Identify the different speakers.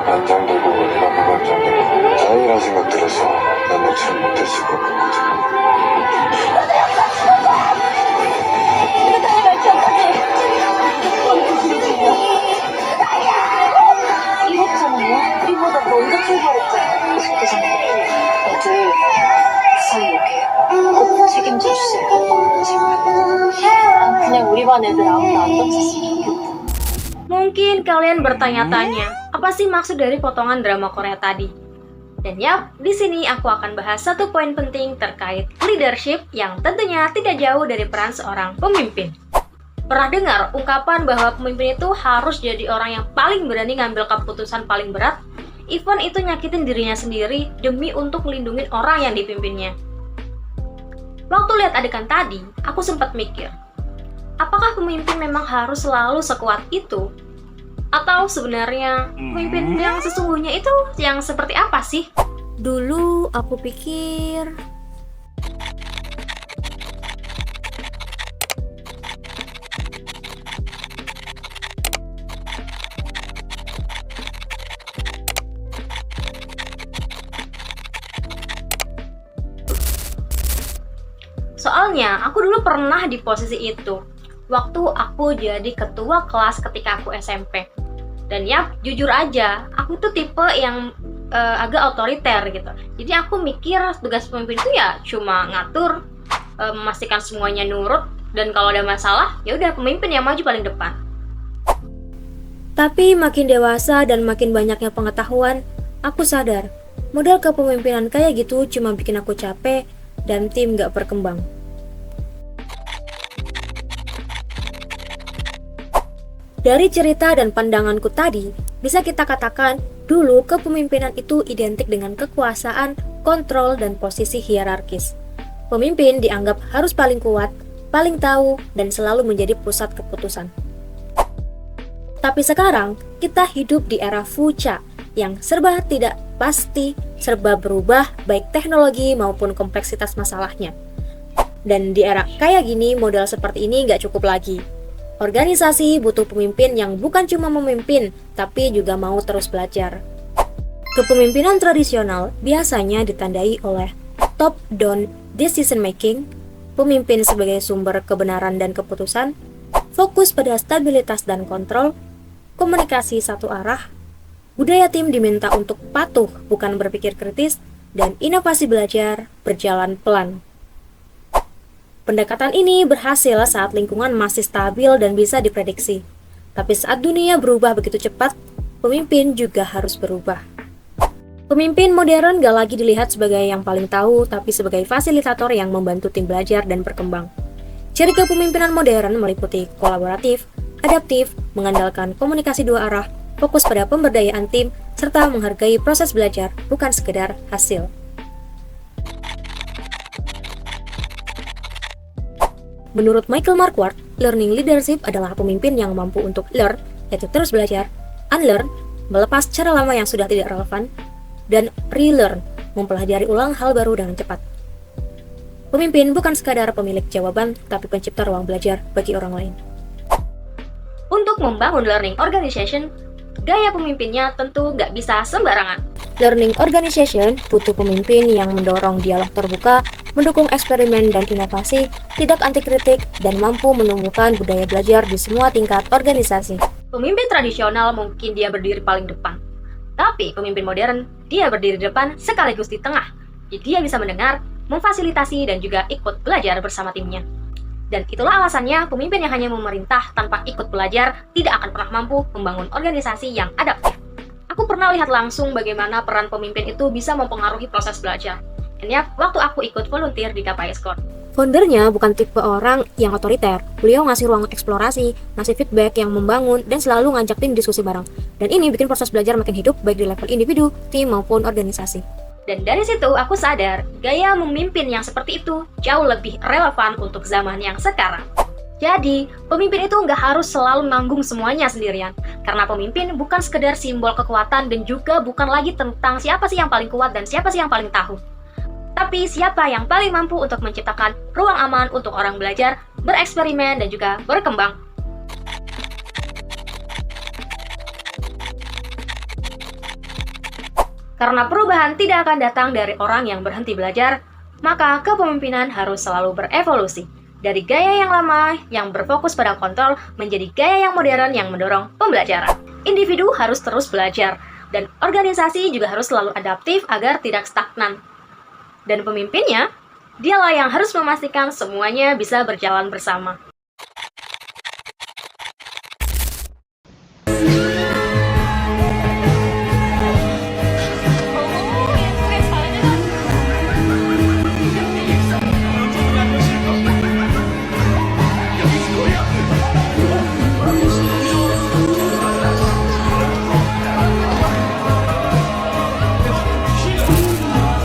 Speaker 1: 반장되고 내가 부반장되고 자유라는 것들에서 나는 참 못했을 것 같거든.
Speaker 2: 내가 다이갈 때까지 이랬잖아요. 우리보다 먼저 출발했잖아요. 그잖아요. 다들 사이 욕해요. 꼭 책임져 주세요. 제발. 그냥 우리 반 애들 아무도 안 다쳤으면 좋겠다.
Speaker 3: Mungkin kalian bertanya-tanya, apa sih maksud dari potongan drama Korea tadi? Dan yap, di sini aku akan bahas satu poin penting terkait leadership yang tentunya tidak jauh dari peran seorang pemimpin. Pernah dengar ungkapan bahwa pemimpin itu harus jadi orang yang paling berani ngambil keputusan paling berat, even itu nyakitin dirinya sendiri demi untuk melindungi orang yang dipimpinnya. Waktu lihat adegan tadi, aku sempat mikir, apakah pemimpin memang harus selalu sekuat itu? Atau sebenarnya pemimpin yang sesungguhnya itu yang seperti apa sih? Dulu aku pikir soalnya aku dulu pernah di posisi itu waktu aku jadi ketua kelas ketika aku SMP. Dan ya, jujur aja, aku tuh tipe yang agak otoriter gitu. Jadi aku mikir tugas pemimpin itu ya cuma ngatur, memastikan semuanya nurut, dan kalau ada masalah, ya udah pemimpin yang maju paling depan. Tapi makin dewasa dan makin banyaknya pengetahuan, aku sadar model kepemimpinan kayak gitu cuma bikin aku capek dan tim gak berkembang. Dari cerita dan pandanganku tadi, bisa kita katakan dulu kepemimpinan itu identik dengan kekuasaan, kontrol, dan posisi hierarkis. Pemimpin dianggap harus paling kuat, paling tahu, dan selalu menjadi pusat keputusan. Tapi sekarang, kita hidup di era fucha yang serba tidak pasti, serba berubah, baik teknologi maupun kompleksitas masalahnya. Dan di era kayak gini, modal seperti ini nggak cukup lagi. Organisasi butuh pemimpin yang bukan cuma memimpin, tapi juga mau terus belajar. Kepemimpinan tradisional biasanya ditandai oleh top-down decision making, pemimpin sebagai sumber kebenaran dan keputusan, fokus pada stabilitas dan kontrol, komunikasi satu arah, budaya tim diminta untuk patuh bukan berpikir kritis, dan inovasi belajar berjalan pelan. Pendekatan ini berhasil saat lingkungan masih stabil dan bisa diprediksi. Tapi saat dunia berubah begitu cepat, pemimpin juga harus berubah. Pemimpin modern gak lagi dilihat sebagai yang paling tahu, tapi sebagai fasilitator yang membantu tim belajar dan berkembang. Ciri kepemimpinan modern meliputi kolaboratif, adaptif, mengandalkan komunikasi dua arah, fokus pada pemberdayaan tim, serta menghargai proses belajar, bukan sekedar hasil. Menurut Michael Marquardt, learning leadership adalah pemimpin yang mampu untuk learn, yaitu terus belajar, unlearn, melepas cara lama yang sudah tidak relevan, dan relearn, mempelajari ulang hal baru dengan cepat. Pemimpin bukan sekadar pemilik jawaban, tapi pencipta ruang belajar bagi orang lain. Untuk membangun learning organization, gaya pemimpinnya tentu nggak bisa sembarangan. Learning organization butuh pemimpin yang mendorong dialog terbuka, mendukung eksperimen dan inovasi, tidak anti kritik, dan mampu menumbuhkan budaya belajar di semua tingkat organisasi. Pemimpin tradisional mungkin dia berdiri paling depan, tapi pemimpin modern, dia berdiri di depan sekaligus di tengah. Jadi dia bisa mendengar, memfasilitasi, dan juga ikut belajar bersama timnya. Dan itulah alasannya pemimpin yang hanya memerintah tanpa ikut belajar tidak akan pernah mampu membangun organisasi yang adaptif. Aku pernah lihat langsung bagaimana peran pemimpin itu bisa mempengaruhi proses belajar. Dan ya, waktu aku ikut volunteer di KPI Squad. Foundernya bukan tipe orang yang otoriter. Beliau ngasih ruang eksplorasi, ngasih feedback yang membangun, dan selalu ngajak tim diskusi bareng. Dan ini bikin proses belajar makin hidup baik di level individu, tim maupun organisasi. Dan dari situ aku sadar, gaya memimpin yang seperti itu jauh lebih relevan untuk zaman yang sekarang. Jadi, pemimpin itu nggak harus selalu nanggung semuanya sendirian. Karena pemimpin bukan sekedar simbol kekuatan dan juga bukan lagi tentang siapa sih yang paling kuat dan siapa sih yang paling tahu. Tapi siapa yang paling mampu untuk menciptakan ruang aman untuk orang belajar, bereksperimen, dan juga berkembang. Karena perubahan tidak akan datang dari orang yang berhenti belajar, maka kepemimpinan harus selalu berevolusi. Dari gaya yang lama yang berfokus pada kontrol menjadi gaya yang modern yang mendorong pembelajaran. Individu harus terus belajar, dan organisasi juga harus selalu adaptif agar tidak stagnan. Dan pemimpinnya, dialah yang harus memastikan semuanya bisa berjalan bersama.